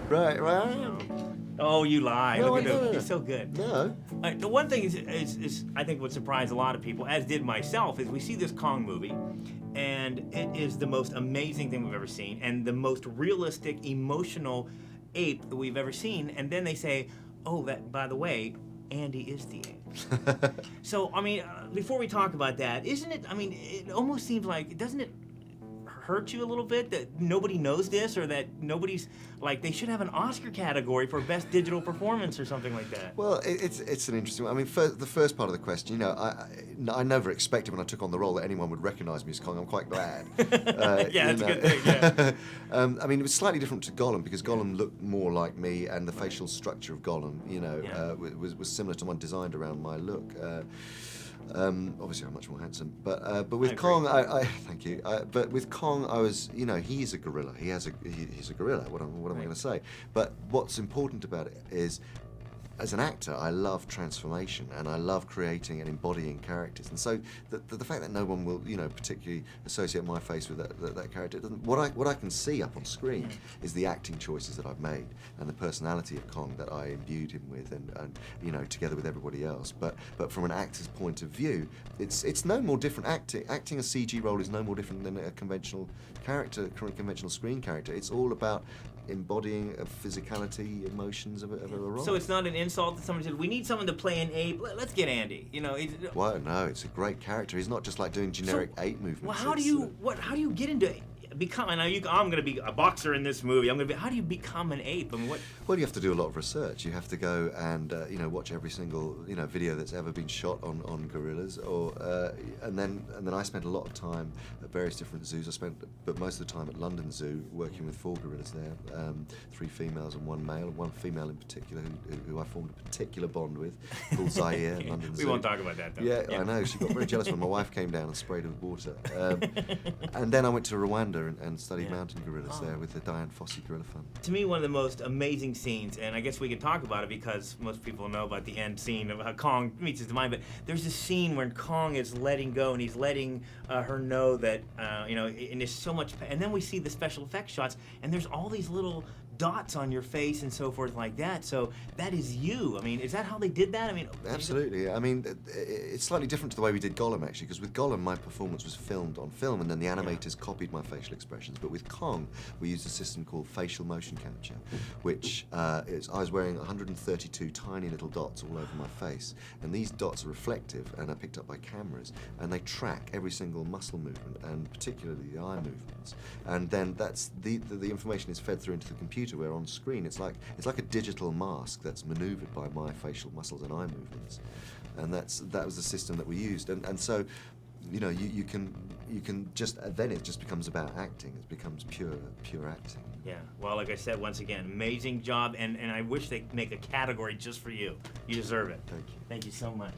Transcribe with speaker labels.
Speaker 1: Right.
Speaker 2: Oh, you lie.
Speaker 1: No,
Speaker 2: Look at him.
Speaker 1: no.
Speaker 2: He's so good.
Speaker 1: No.
Speaker 2: The one thing is I think what surprised a lot of people, as did myself, is we see this Kong movie, and it is the most amazing thing we've ever seen, and the most realistic, emotional ape that we've ever seen. And then they say, oh, that by the way, Andy is the ape. So, I mean, before we talk about that, isn't it, I mean, it almost seems like, doesn't it hurt you a little bit that nobody knows this, or that nobody's, like, they should have an Oscar category for best digital performance or something like that?
Speaker 1: Well, it's an interesting one. I mean, the first part of the question, you know, I never expected when I took on the role that anyone would recognise me as Kong. I'm quite glad.
Speaker 2: Yeah, that's a good thing, yeah.
Speaker 1: I mean, it was slightly different to Gollum because Gollum looked more like me, and the facial structure of Gollum, you know, was similar to one designed around my look. Obviously, I'm much more handsome, but with Kong, I thank you. But with Kong, I was, you know, he's a gorilla. He's a gorilla. What am I going to say? But what's important about it is, as an actor, I love transformation, and I love creating and embodying characters. And so the fact that no one will, you know, particularly associate my face with that character, what I can see up on screen is the acting choices that I've made and the personality of Kong that I imbued him with, and you know, together with everybody else. But from an actor's point of view, it's no more different. Acting a CG role is no more different than a conventional character, conventional screen character. It's all about embodying a physicality, emotions of a role.
Speaker 2: So it's not an insult that someone said, we need someone to play an ape, let's get Andy, you know.
Speaker 1: Well, no, it's a great character. He's not just like doing generic ape movements.
Speaker 2: Well, how do you get into become, and I'm going to be a boxer in this movie, how do you become an ape? I mean, what?
Speaker 1: Well, you have to do a lot of research. You have to go and you know, watch every single, you know, video that's ever been shot on gorillas, or and then I spent a lot of time at various different zoos. But most of the time at London Zoo, working with 4 gorillas there, 3 females and 1 male, and 1 female in particular who I formed a particular bond with, called Zaire. London Zoo.
Speaker 2: We won't talk about that though.
Speaker 1: Yeah, I know. She got very jealous when my wife came down and sprayed her with water. And then I went to Rwanda and studied mountain gorillas there with the Diane Fossey Gorilla Fund.
Speaker 2: To me, one of the most amazing scenes, and I guess we could talk about it because most people know about the end scene of how Kong meets his demise, but there's this scene where Kong is letting go, and he's letting her know that, you know, and there's so much, and then we see the special effects shots, and there's all these little dots on your face and so forth like that. So that is you. I mean, is that how they did that? I mean,
Speaker 1: absolutely. I mean, it's slightly different to the way we did Gollum, actually, because with Gollum, my performance was filmed on film, and then the animators copied my facial expressions. But with Kong, we used a system called facial motion capture, which I was wearing 132 tiny little dots all over my face, and these dots are reflective and are picked up by cameras, and they track every single muscle movement, and particularly the eye movements. And then that's the information is fed through into the computer, where on screen it's like a digital mask that's maneuvered by my facial muscles and eye movements, and that was the system that we used, and so, you know, you can just, then it just becomes about acting. It becomes pure acting.
Speaker 2: Yeah. Well, like I said, once again, amazing job, and I wish they'd make a category just for you. You deserve it.
Speaker 1: Thank you.
Speaker 2: Thank you so much.